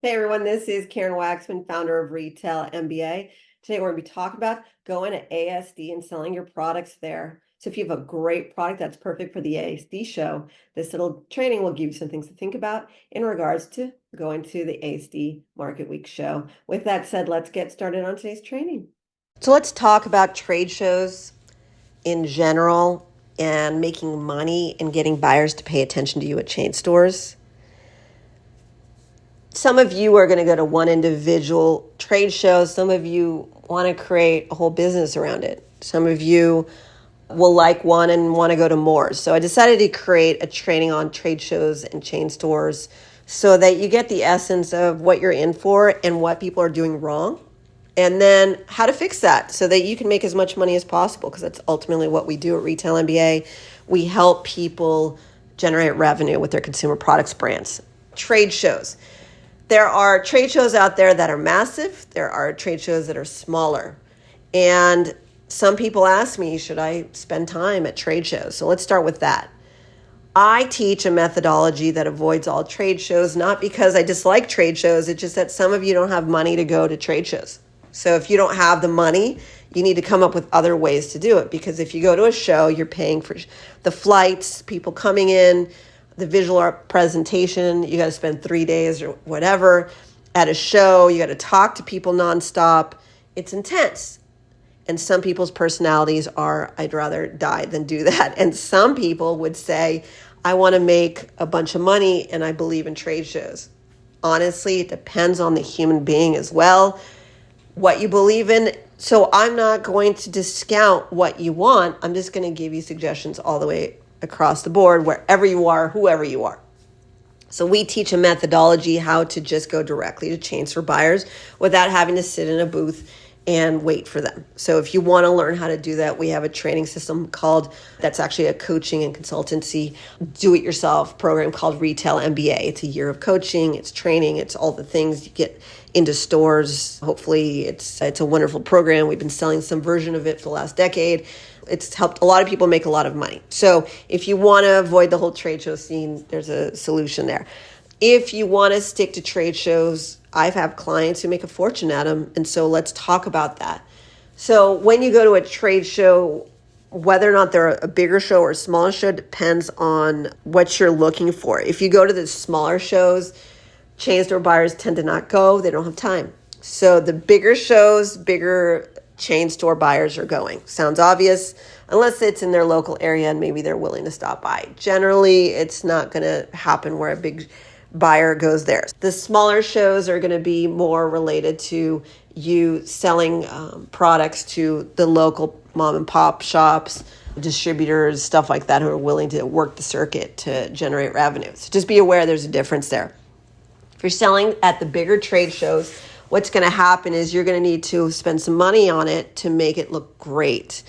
Hey everyone, this is Karen Waksman, founder of Retail MBA. Today we're going to be talking about going to ASD and selling your products there. So if you have a great product that's perfect for the ASD show, this little training will give you some things to think about in regards to going to the ASD Market Week show. With that said, let's get started on today's training. So let's talk about trade shows in general and making money and getting buyers to pay attention to you at chain stores. Some of you are going to go to one individual trade show. Some of you want to create a whole business around it. Some of you will like one and want to go to more. So I decided to create a training on trade shows and chain stores so that you get the essence of what you're in for and what people are doing wrong. And then how to fix that so that you can make as much money as possible, because that's ultimately what we do at Retail MBA. We help people generate revenue with their consumer products brands. Trade shows. There are trade shows out there that are massive. There are trade shows that are smaller. And some people ask me, should I spend time at trade shows? So let's start with that. I teach a methodology that avoids all trade shows, not because I dislike trade shows. It's just that some of you don't have money to go to trade shows. So if you don't have the money, you need to come up with other ways to do it. Because if you go to a show, you're paying for the flights, people coming in, the visual art presentation. You got to spend 3 days or whatever at a show. You got to talk to people nonstop. It's intense. And some people's personalities are, I'd rather die than do that. And some people would say, I want to make a bunch of money and I believe in trade shows. Honestly, it depends on the human being as well, what you believe in. So I'm not going to discount what you want. I'm just going to give you suggestions all the way across the board, wherever you are, whoever you are. So we teach a methodology how to just go directly to chains for buyers without having to sit in a booth and wait for them. So if you want to learn how to do that, we have a training system that's actually a coaching and consultancy do-it-yourself program called Retail MBA. It's a year of coaching, it's training, it's all the things you get into stores. Hopefully it's a wonderful program. We've been selling some version of it for the last decade. It's helped a lot of people make a lot of money. So if you want to avoid the whole trade show scene, there's a solution there. If you want to stick to trade shows, I've had clients who make a fortune at them. And so let's talk about that. So when you go to a trade show, whether or not they're a bigger show or a smaller show depends on what you're looking for. If you go to the smaller shows, chain store buyers tend to not go. They don't have time. So the bigger shows, bigger chain store buyers are going. Sounds obvious, unless it's in their local area and maybe they're willing to stop by. Generally, it's not going to happen where a big buyer goes there. The smaller shows are going to be more related to you selling products to the local mom and pop shops, distributors, stuff like that, who are willing to work the circuit to generate revenue. So just be aware there's a difference there. If you're selling at the bigger trade shows, what's going to happen is you're going to need to spend some money on it to make it look great.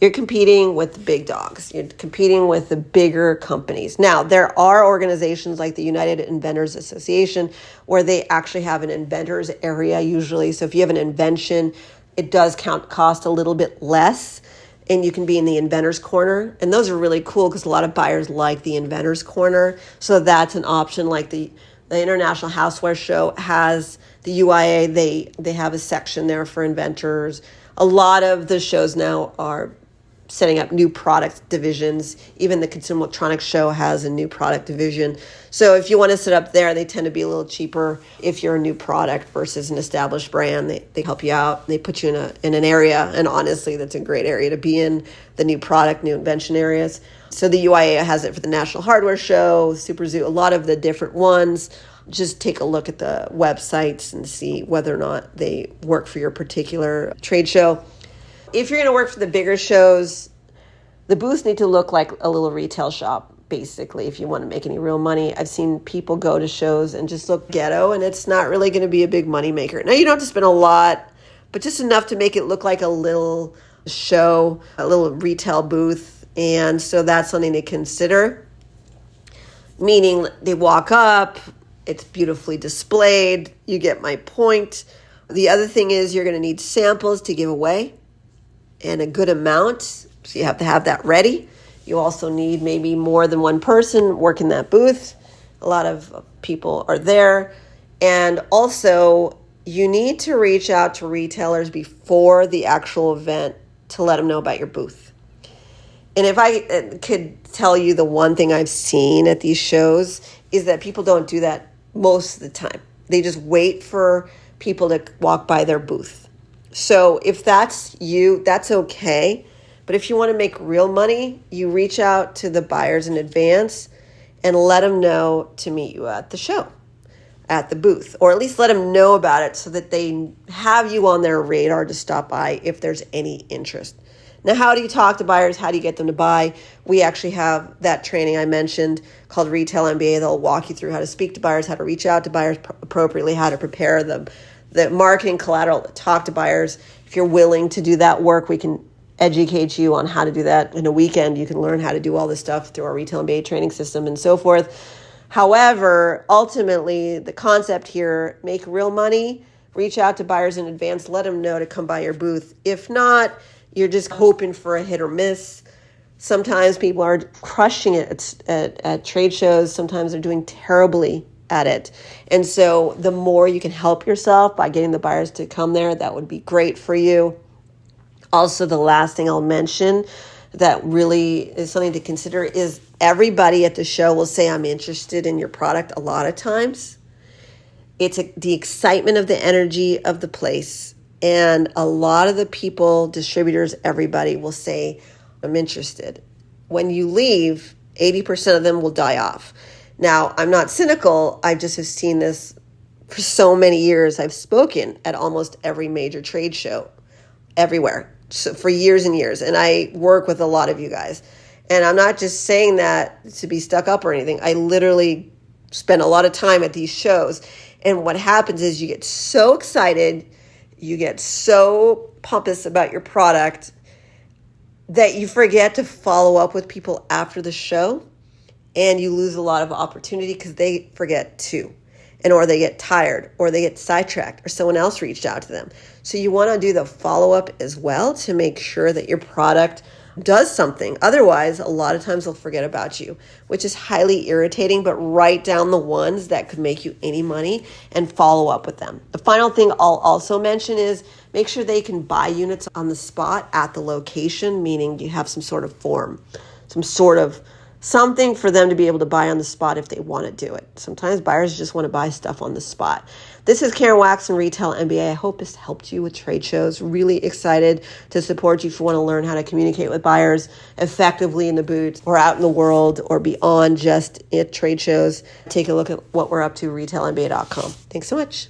You're competing with the big dogs. You're competing with the bigger companies. Now, there are organizations like the United Inventors Association where they actually have an inventors area usually. So if you have an invention, it does cost a little bit less, and you can be in the inventors corner. And those are really cool because a lot of buyers like the inventors corner. So that's an option. Like the International Houseware Show has the UIA. They have a section there for inventors. A lot of the shows now are setting up new product divisions. Even the Consumer Electronics Show has a new product division. So if you want to set up there, they tend to be a little cheaper if you're a new product versus an established brand. They help you out. They put you in an area, and honestly, that's a great area to be in, the new product, new invention areas. So the UIA has it for the National Hardware Show, Super Zoo, a lot of the different ones. Just take a look at the websites and see whether or not they work for your particular trade show. If you're going to work for the bigger shows, the booths need to look like a little retail shop, basically, if you want to make any real money. I've seen people go to shows and just look ghetto, and it's not really going to be a big money maker. Now, you don't have to spend a lot, but just enough to make it look like a little show, a little retail booth. And so that's something to consider, meaning they walk up, it's beautifully displayed. You get my point. The other thing is you're going to need samples to give away, and a good amount. So you have to have that ready. You also need maybe more than one person working that booth. A lot of people are there. And also, you need to reach out to retailers before the actual event to let them know about your booth. And if I could tell you the one thing I've seen at these shows is that people don't do that most of the time. They just wait for people to walk by their booth. So if that's you, that's okay. But if you want to make real money, you reach out to the buyers in advance and let them know to meet you at the show, at the booth, or at least let them know about it so that they have you on their radar to stop by if there's any interest. Now, how do you talk to buyers? How do you get them to buy? We actually have that training I mentioned called Retail MBA. They'll walk you through how to speak to buyers, how to reach out to buyers appropriately, how to prepare them, the marketing collateral, to talk to buyers. If you're willing to do that work, we can educate you on how to do that. In a weekend, you can learn how to do all this stuff through our Retail MBA training system and so forth. However, ultimately, the concept here, make real money, reach out to buyers in advance, let them know to come by your booth. If not, you're just hoping for a hit or miss. Sometimes people are crushing it at trade shows. Sometimes they're doing terribly at it. And so the more you can help yourself by getting the buyers to come there, that would be great for you. Also, the last thing I'll mention that really is something to consider is everybody at the show will say, I'm interested in your product a lot of times. It's the excitement of the energy of the place. And a lot of the people, distributors, everybody will say, I'm interested. When you leave, 80% of them will die off. Now, I'm not cynical. I just have seen this for so many years. I've spoken at almost every major trade show, everywhere, so for years and years. And I work with a lot of you guys. And I'm not just saying that to be stuck up or anything. I literally spend a lot of time at these shows. And what happens is you get so excited, you get so pompous about your product that you forget to follow up with people after the show, and you lose a lot of opportunity because they forget too. Or they get tired, or they get sidetracked, or someone else reached out to them. So you want to do the follow-up as well to make sure that your product does something. Otherwise, a lot of times they'll forget about you, which is highly irritating, but write down the ones that could make you any money and follow up with them. The final thing I'll also mention is make sure they can buy units on the spot at the location, meaning you have some sort of form, some sort of something for them to be able to buy on the spot if they want to do it. Sometimes buyers just want to buy stuff on the spot. This is Karen Waksman, Retail MBA. I hope this helped you with trade shows. Really excited to support you if you want to learn how to communicate with buyers effectively in the booth or out in the world or beyond just at trade shows. Take a look at what we're up to, retailmba.com. Thanks so much.